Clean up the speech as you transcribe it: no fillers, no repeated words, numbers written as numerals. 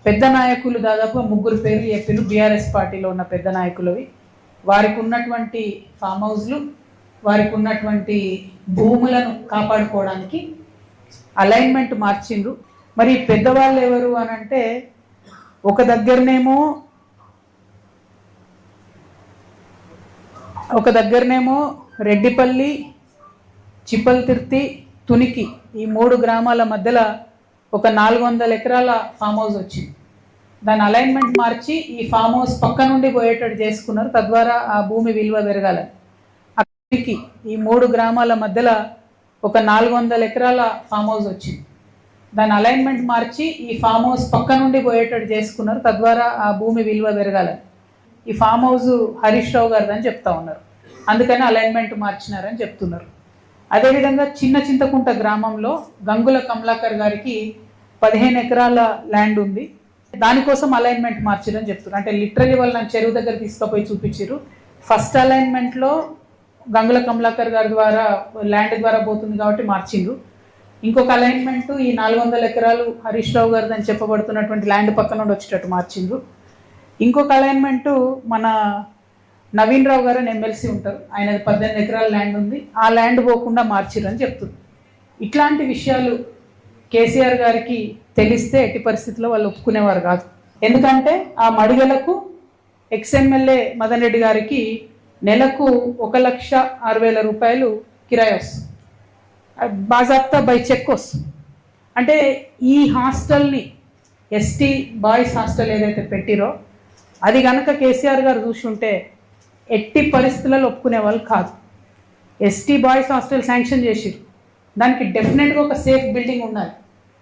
పెద్ద నాయకులు దాదాపు 3 పేర్లు చెప్పిన బీఆర్ఎస్ పార్టీలో ఉన్న పెద్ద నాయకులవి. వారికి ఉన్నటువంటి ఫామ్ హౌస్లు, వారికి ఉన్నటువంటి భూములను కాపాడుకోవడానికి అలైన్మెంట్ మార్చిండ్రు. మరి పెద్దవాళ్ళు ఎవరు అని అంటే, ఒక దగ్గరనేమో రెడ్డిపల్లి, చిప్పల్తిర్తి, తునికి ఈ 3 గ్రామాల మధ్యలో ఒక 400 ఎకరాల ఫామ్ హౌస్ వచ్చింది. దాని అలైన్మెంట్ మార్చి ఈ ఫామ్ హౌస్ పక్క నుండి పోయేటట్టు చేసుకున్నారు. తద్వారా ఆ భూమి విలువ పెరగాలని. అక్కడికి ఈ 3 గ్రామాల మధ్యలో ఒక 400 ఎకరాల ఫామ్ హౌస్ వచ్చింది. దాని అలైన్మెంట్ మార్చి ఈ ఫామ్ హౌస్ పక్క నుండి పోయేటట్టు చేసుకున్నారు. తద్వారా ఆ భూమి విలువ పెరగాలని. ఈ ఫామ్ హౌస్ హరీష్ రావు గారిది అని చెప్తా ఉన్నారు. అందుకని అలైన్మెంట్ మార్చినారని చెప్తున్నారు. అదేవిధంగా చిన్న చింతకుంట గ్రామంలో గంగుల కమలాకర్ గారికి 15 ఎకరాల ల్యాండ్ ఉంది. దానికోసం అలైన్మెంట్ మార్చిరని చెప్తున్నారు. అంటే లిటరలీ వాళ్ళు నన్ను చెరువు దగ్గర తీసుకుపోయి చూపించారు. ఫస్ట్ అలైన్మెంట్లో గంగుల కమలాకర్ గారి ద్వారా ల్యాండ్ ద్వారా పోతుంది కాబట్టి మార్చిండ్రు. ఇంకొక అలైన్మెంట్ ఈ 400 ఎకరాలు హరీష్ రావు గారిది అని చెప్పబడుతున్నటువంటి ల్యాండ్ పక్క నుండి వచ్చేటట్టు మార్చిండ్రు. ఇంకొక అలైన్మెంటు మన నవీన్ రావు గారు అని ఎమ్మెల్సీ ఉంటారు, ఆయనది 18 ఎకరాల ల్యాండ్ ఉంది. ఆ ల్యాండ్ పోకుండా మార్చిరని చెప్తుంది. ఇట్లాంటి విషయాలు కేసీఆర్ గారికి తెలిస్తే ఎట్టి పరిస్థితుల్లో వాళ్ళు ఒప్పుకునేవారు కాదు. ఎందుకంటే ఆ మడిగలకు ఎక్స్ఎమ్మెల్యే మదన్ రెడ్డి గారికి నెలకు 1,60,000 రూపాయలు కిరాయి వస్తుంది. బాజాప్తా బై చెక్ వస్తుంది. అంటే ఈ హాస్టల్ని ఎస్టీ బాయ్స్ హాస్టల్ ఏదైతే పెట్టిరో అది కనుక కేసీఆర్ గారు చూసుంటే ఎట్టి పరిస్థితులలో ఒప్పుకునే వాళ్ళు కాదు. ఎస్టీ బాయ్స్ హాస్టల్ శాంక్షన్ చేసిరు. దానికి డెఫినెట్గా ఒక సేఫ్ బిల్డింగ్ ఉండాలి.